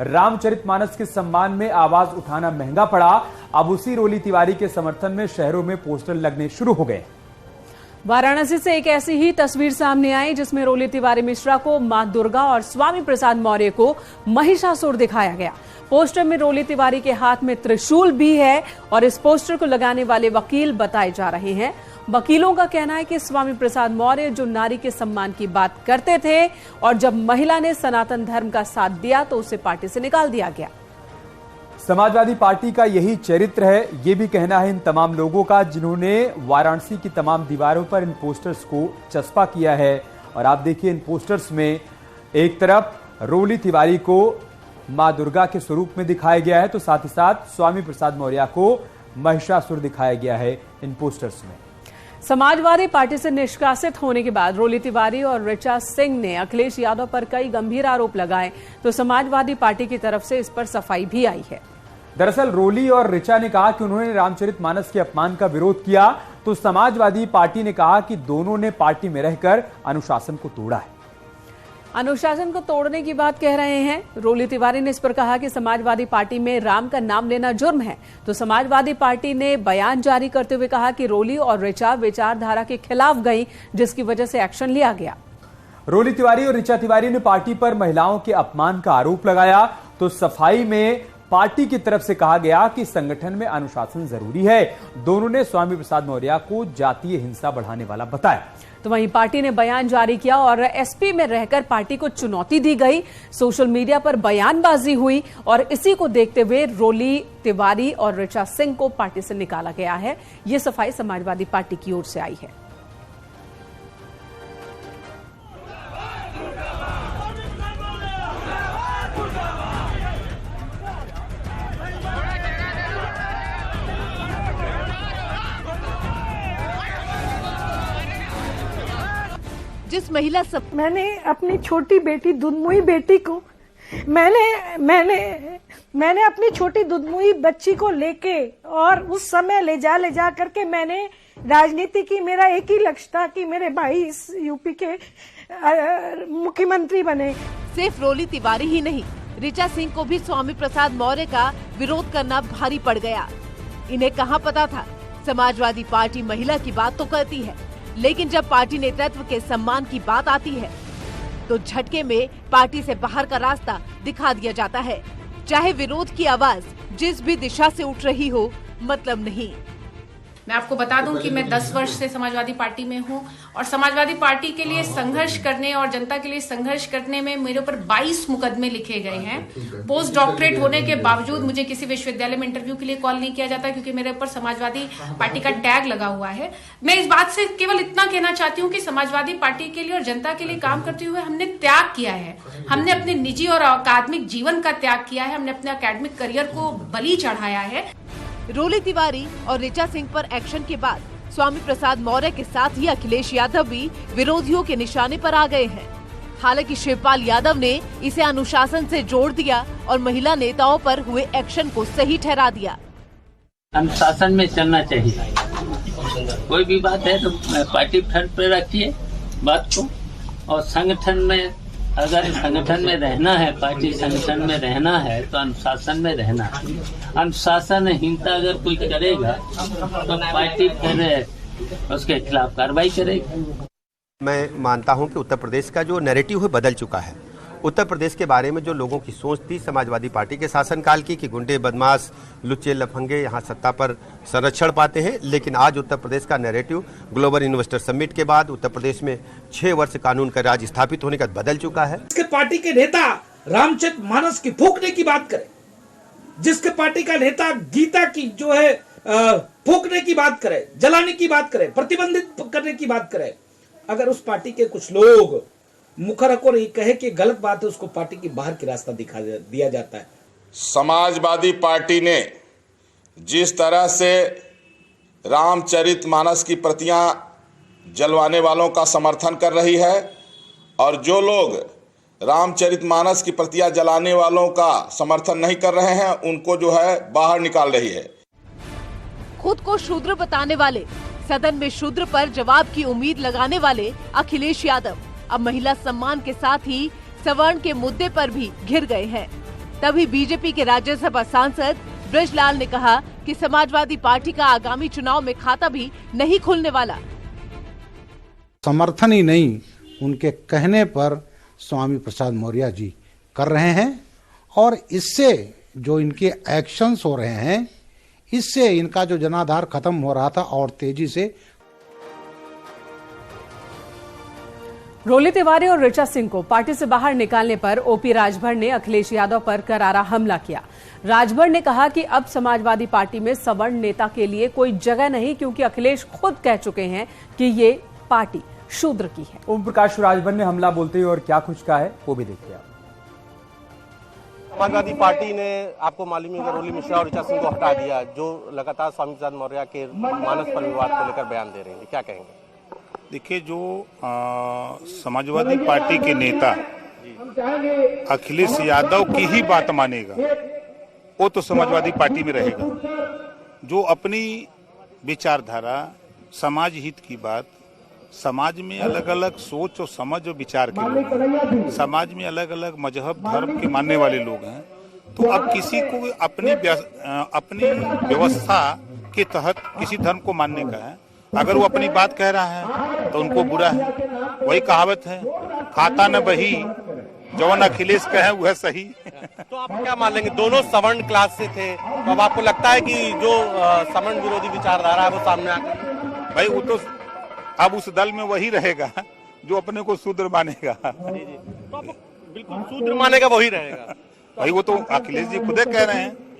रामचरितमानस के सम्मान में आवाज उठाना महंगा पड़ा। अब उसी रोली तिवारी के समर्थन में शहरों में पोस्टर लगने शुरू हो गए। वाराणसी से एक ऐसी ही तस्वीर सामने आई जिसमें रोली तिवारी मिश्रा को मां दुर्गा और स्वामी प्रसाद मौर्य को महिषासुर दिखाया गया। पोस्टर में रोली तिवारी के हाथ में त्रिशूल भी है और इस पोस्टर को लगाने वाले वकील बताए जा रहे हैं। वकीलों का कहना है कि स्वामी प्रसाद मौर्य जो नारी के सम्मान की बात करते थे और जब महिला ने सनातन धर्म का साथ दिया तो उसे पार्टी से निकाल दिया गया। समाजवादी पार्टी का यही चरित्र है, ये भी कहना है इन तमाम लोगों का जिन्होंने वाराणसी की तमाम दीवारों पर इन पोस्टर्स को चस्पा किया है। और आप देखिए इन पोस्टर्स में एक तरफ रोली तिवारी को मां दुर्गा के स्वरूप में दिखाया गया है तो साथ ही साथ स्वामी प्रसाद मौर्य को महिषासुर दिखाया गया है इन पोस्टर्स में। समाजवादी पार्टी से निष्कासित होने के बाद रोली तिवारी और ऋचा सिंह ने अखिलेश यादव पर कई गंभीर आरोप लगाए तो समाजवादी पार्टी की तरफ से इस पर सफाई भी आई है। दरअसल रोली और ऋचा ने कहा कि उन्होंने रामचरितमानस के अपमान का विरोध किया तो समाजवादी पार्टी ने कहा कि दोनों ने पार्टी में रहकर अनुशासन को तोड़ा है। अनुशासन को तोड़ने की बात कह रहे हैं। रोली तिवारी ने इस पर कहा कि समाजवादी पार्टी में राम का नाम लेना जुर्म है तो समाजवादी पार्टी ने बयान जारी करते हुए कहा कि रोली और ऋचा विचारधारा के खिलाफ गई जिसकी वजह से एक्शन लिया गया। रोली तिवारी और ऋचा तिवारी ने पार्टी पर महिलाओं के अपमान का आरोप लगाया तो सफाई में पार्टी की तरफ से कहा गया कि संगठन में अनुशासन जरूरी है। दोनों ने स्वामी प्रसाद मौर्य को जातीय हिंसा बढ़ाने वाला बताया। तो वहीं पार्टी ने बयान जारी किया और एसपी में रहकर पार्टी को चुनौती दी गई। सोशल मीडिया पर बयानबाजी हुई और इसी को देखते हुए रोली तिवारी और ऋचा सिंह को पार्टी से निकाला गया है। ये सफाई समाजवादी पार्टी की ओर से आई है। जिस महिला सब मैंने अपनी छोटी बेटी दुधमुई बेटी को मैंने अपनी छोटी दुधमुई बच्ची को लेके और उस समय ले जा करके मैंने राजनीति की। मेरा एक ही लक्ष्य था कि मेरे भाई इस यूपी के मुख्यमंत्री बने। सिर्फ रोली तिवारी ही नहीं, ऋचा सिंह को भी स्वामी प्रसाद मौर्य का विरोध करना भारी पड़ गया। इन्हें कहाँ पता था समाजवादी पार्टी महिला की बात तो करती है लेकिन जब पार्टी नेतृत्व के सम्मान की बात आती है तो झटके में पार्टी से बाहर का रास्ता दिखा दिया जाता है। चाहे विरोध की आवाज जिस भी दिशा से उठ रही हो, मतलब नहीं। मैं आपको बता दूं कि मैं 10 वर्ष से समाजवादी पार्टी में हूं और समाजवादी पार्टी के लिए संघर्ष करने और जनता के लिए संघर्ष करने में मेरे ऊपर 22 मुकदमे लिखे गए हैं। पोस्ट डॉक्टरेट होने के बावजूद मुझे किसी विश्वविद्यालय में इंटरव्यू के लिए कॉल नहीं किया जाता क्योंकि मेरे ऊपर समाजवादी पार्टी का टैग लगा हुआ है। मैं इस बात से केवल इतना कहना चाहती हूँ कि समाजवादी पार्टी के लिए और जनता के लिए काम करते हुए हमने त्याग किया है। हमने अपने निजी और अकादमिक जीवन का त्याग किया है। हमने अपने अकेडमिक करियर को बलि चढ़ाया है। रोली तिवारी और ऋचा सिंह पर एक्शन के बाद स्वामी प्रसाद मौर्य के साथ ही अखिलेश यादव भी विरोधियों के निशाने पर आ गए हैं। हालांकि शिवपाल यादव ने इसे अनुशासन से जोड़ दिया और महिला नेताओं पर हुए एक्शन को सही ठहरा दिया। अनुशासन में चलना चाहिए। कोई भी बात है तो पार्टी फ्रंट पे रखिए बात को और संगठन में अगर संगठन में रहना है, पार्टी संगठन में रहना है तो अनुशासन में रहना है। अनुशासनहीनता अगर कोई करेगा तो पार्टी फिर उसके खिलाफ कार्रवाई करेगी। मैं मानता हूं कि उत्तर प्रदेश का जो नैरेटिव है बदल चुका है। उत्तर प्रदेश के बारे में जो लोगों की सोच थी समाजवादी पार्टी के शासनकाल की कि गुंडे बदमाश लुच्चे लफंगे यहाँ सत्ता पर संरक्षण पाते हैं, लेकिन आज उत्तर प्रदेश का नैरेटिव ग्लोबल इन्वेस्टर समिट के बाद उत्तर प्रदेश में 6 वर्ष कानून का राज स्थापित होने का बदल चुका है। जिसके पार्टी के नेता रामचरितमानस की फूकने की बात करे, जिसके पार्टी का नेता गीता की जो है फूकने की बात करे, जलाने की बात करे, प्रतिबंधित करने की बात करे, अगर उस पार्टी के कुछ लोग मुखर होकर ये कहे कि गलत बात है उसको पार्टी की बाहर की रास्ता दिखा दिया जाता है। समाजवादी पार्टी ने जिस तरह से रामचरितमानस की प्रतियां जलवाने वालों का समर्थन कर रही है और जो लोग रामचरितमानस की प्रतियां जलाने वालों का समर्थन नहीं कर रहे हैं उनको जो है बाहर निकाल रही है। खुद को शूद्र बताने वाले, सदन में शूद्र पर जवाब की उम्मीद लगाने वाले अखिलेश यादव अब महिला सम्मान के साथ ही सवर्ण के मुद्दे पर भी घिर गए हैं। तभी बीजेपी के राज्यसभा सांसद ब्रजलाल ने कहा कि समाजवादी पार्टी का आगामी चुनाव में खाता भी नहीं खुलने वाला। समर्थन ही नहीं, उनके कहने पर स्वामी प्रसाद मौर्य जी कर रहे हैं और इससे जो इनके एक्शंस हो रहे हैं, इससे इनका जो जनाधार खत्म हो रहा था और तेजी से। रोली तिवारी और ऋचा सिंह को पार्टी से बाहर निकालने पर ओपी राजभर ने अखिलेश यादव पर करारा हमला किया। राजभर ने कहा कि अब समाजवादी पार्टी में सवर्ण नेता के लिए कोई जगह नहीं, क्योंकि अखिलेश खुद कह चुके हैं कि ये पार्टी शूद्र की है। ओम प्रकाश राजभर ने हमला बोलते हुए और क्या कुछ कहा है वो भी देखते हैं। समाजवादी पार्टी ने, आपको मालूम है, रोली मिश्रा और ऋचा सिंह को हटा दिया, जो लगातार स्वामी प्रसाद मौर्य के मानस पर विवाद को लेकर बयान दे रहे हैं, क्या कहेंगे? देखिए, जो समाजवादी पार्टी के नेता अखिलेश यादव की ही बात मानेगा वो तो समाजवादी पार्टी में रहेगा। जो अपनी विचारधारा, समाज हित की बात, समाज में अलग अलग सोच और समझ और विचार के लोग हैं, समाज में अलग अलग मजहब धर्म के मानने वाले लोग हैं, तो अब किसी को अपनी व्यवस्था के तहत किसी धर्म को मानने का है। अगर वो अपनी बात कह रहा है तो उनको बुरा है। वही कहावत है, खाता न बही जवन अखिलेश कहे वह सही। तो आप क्या मान लेंगे, दोनों सवर्ण क्लास से थे, तो अब आपको लगता है कि जो सवर्ण विरोधी विचारधारा है वो सामने आ गई? भाई वो तो अब उस दल में वही रहेगा जो अपने को शूद्र मानेगा। तो बिल्कुल शूद्र मानेगा वही रहेगा। भाई वो तो अखिलेश जी खुद कह रहे हैं